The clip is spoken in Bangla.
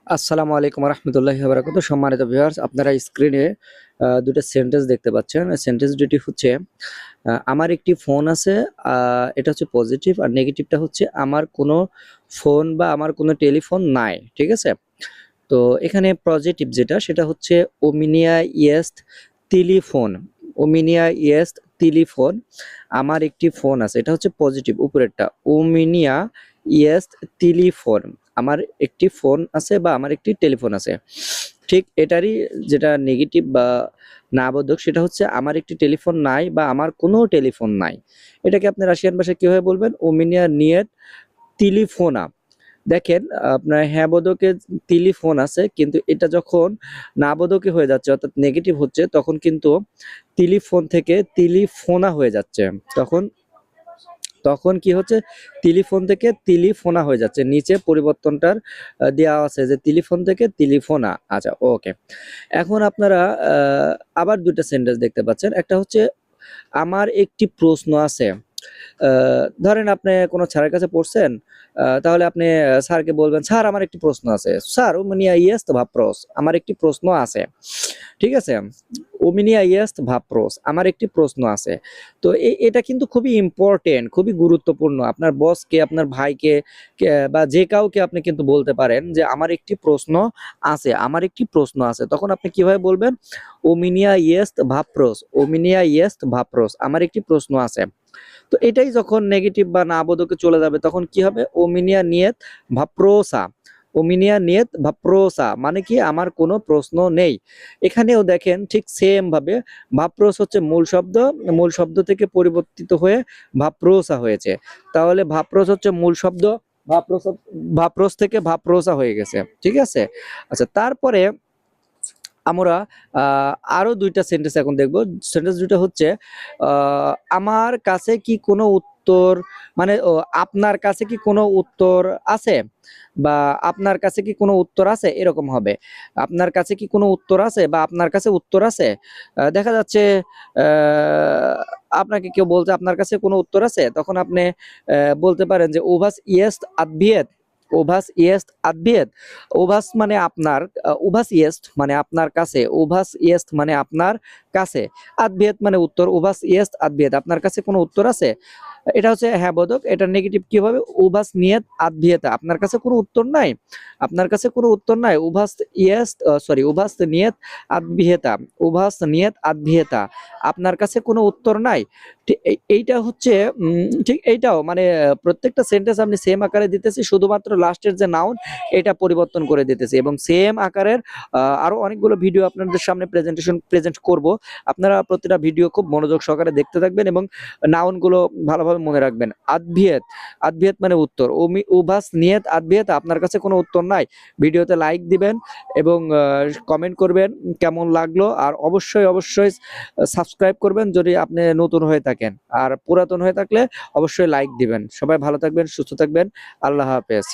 আসসালামু আলাইকুম রহমতুল্লাহি ওয়া বারাকাতুহু। সম্মানিত ভিউয়ার্স, আপনারা স্ক্রিনে দুটো সেন্টেন্স দেখতে পাচ্ছেন। সেন্টেন্স দুটি হচ্ছে আমার একটি ফোন আছে। এটা হচ্ছে পজিটিভ, আর নেগেটিভটা হচ্ছে আমার কোনো ফোন বা আমার কোনো টেলিফোন নাই। ঠিক আছে? তো এখানে পজিটিভ যেটা সেটা হচ্ছে ওমিনিয়া ইয়েস্ট টেলিফোন। ওমিনিয়া ইয়েস্ট টেলিফোন। আমার একটি ফোন আছে। এটা হচ্ছে পজিটিভ উপরেরটা। ওমিনিয়া ইয়েস্ট টেলিফোন। আমার একটি ফোন আছে বা আমার একটি টেলিফোন আছে। ঠিক এটারই যেটা নেগেটিভ বা না বোধক সেটা হচ্ছে আমার একটি টেলিফোন নাই বা আমার কোনো টেলিফোন নাই। এটাকে আপনি রাশিয়ান ভাষায় কিভাবে বলবেন? ওমিনিয়া নিয়েট টেলিফোনা। দেখেন, আপনার হ্যাঁ বোধকে টেলিফোন আছে, কিন্তু এটা যখন না বোধকে হয়ে যাচ্ছে অর্থাৎ নেগেটিভ হচ্ছে, তখন কিন্তু টেলিফোন থেকে টেলিফোনা হয়ে যাচ্ছে। তখন তখন কি হচ্ছে? টেলিফোন থেকে টেলিফোনা হয়ে যাচ্ছে। নিচে পরিবর্তনটার দেওয়া আছে যে টেলিফোন থেকে টেলিফোনা। আচ্ছা, ওকে। এখন আপনারা আবার দুইটা সেন্টেন্স দেখতে পাচ্ছেন। একটা হচ্ছে আমার একটি প্রশ্ন আছে। ধরেন আপনি কোনো স্যারের কাছে পড়ছেন, তাহলে আপনি স্যারকে বলবেন, "স্যার আমার একটি প্রশ্ন আছে।" "স্যার ওমিনিয়া ইয়েস্ট ভাপ্রস।" আমার একটি প্রশ্ন আছে। ঠিক আছে? ওমিনিয়া ইয়েস্ট ভাপ্রস। আমার একটি প্রশ্ন আছে। তো এটা কিন্তু খুবই ইম্পোর্টেন্ট, খুবই গুরুত্বপূর্ণ। আপনার বসকে, আপনার ভাইকে বা যে কাউকে আপনি কিন্তু বলতে পারেন যে, "আমার একটি প্রশ্ন আছে, আমার একটি প্রশ্ন আছে।" তখন আপনি কিভাবে বলবেন? ওমিনিয়া ইয়েস্ট ভাপ্রস। ওমিনিয়া ইয়েস্ট ভাপ্রস। আমার একটি প্রশ্ন আছে। তো এটাই যখন নেগেটিভ বা না বোধকে চলে যাবে তখন কি হবে? ওমিনিয়া নিয়েত ভাপ্রোসা। ওমিনিয়া নিয়েত ভাপ্রোসা মানে কি? আমার কোনো প্রশ্ন নেই। এখানেও দেখেন ঠিক সেম ভাবে ভাপ্রোস হচ্ছে মূল শব্দ, মূল শব্দ থেকে পরিবর্তিত হয়ে ভাপ্রোসা হয়েছে। তাহলে ভাপ্রোস হচ্ছে মূল শব্দ, ভাপ্রোস ভাপ্রোস থেকে ভাপ্রোসা হয়ে গেছে। ঠিক আছে? আচ্ছা, তারপরে আমরা আরো ২ টা সেন্টেন্স এখন দেখব। সেন্টেন্স ২ টা হচ্ছে আ আমার কাছে কি কোনো উত্তর, মানে আপনার কাছে কি কোনো উত্তর আছে? বা আপনার কাছে কি কোনো উত্তর আছে? এরকম হবে। আপনার কাছে কি কোনো উত্তর আছে? বা আপনার কাছে উত্তর আছে? দেখা যাচ্ছে আ আপনাকে কেউ বলছে আপনার কাছে কোনো উত্তর আছে? তখন আপনি বলতে পারেন যে "ও was jetzt adviet?" "O was jetzt adviet?" ওভাস মানে আপনার, ওভাস ইয়েস্ট মানে আপনার কাছে, ওভাস ইয়েস্ট মানে আপনার কাছে, আদভিয়েত মানে উত্তর, ওভাস ইয়েস্ট আদভিয়েত। আপনার কাছে কোনো উত্তর আছে? এটা হচ্ছে হ্যাঁ বোধক। এটার নেগেটিভ কি হবে? ওভাস নিয়েত আদভিয়েতা। আপনার কাছে কোনো উত্তর নাই? আপনার কাছে কোনো উত্তর নাই? ওভাস ইয়েস্ট সরি ওভাস নিয়েত আদভিয়েতা। ওভাস নিয়েত আদভিয়েতা। আপনার কাছে কোনো উত্তর নাই? এইটা হচ্ছে ঠিক এইটাও মানে প্রত্যেকটা সেন্টেন্স আমি সেম আকারে দিতেছি, শুধুমাত্র লাস্টের যে নাউন এটা পরিবর্তন করে দিতেছি, এবং সেম আকারের আরো অনেকগুলো ভিডিও আপনাদের সামনে প্রেজেন্ট করব। আপনারা প্রতিটা ভিডিও খুব মনোযোগ সহকারে দেখতে থাকবেন এবং নাউন গুলো ভালোভাবে মনে রাখবেন। আদভিয়েত, আদভিয়েত মানে উত্তর। উভাস নিয়েত আদভিয়েত। আপনার কাছে কোনো উত্তর নাই? ভিডিওতে লাইক দিবেন এবং কমেন্ট করবেন কেমন লাগলো, আর অবশ্যই সাবস্ক্রাইব করবেন যদি আপনি নতুন হয়ে থাকেন, আর পুরাতন হয়ে থাকলে অবশ্যই লাইক দিবেন। সবাই ভালো থাকবেন, সুস্থ থাকবেন। আল্লাহ হাফেজ।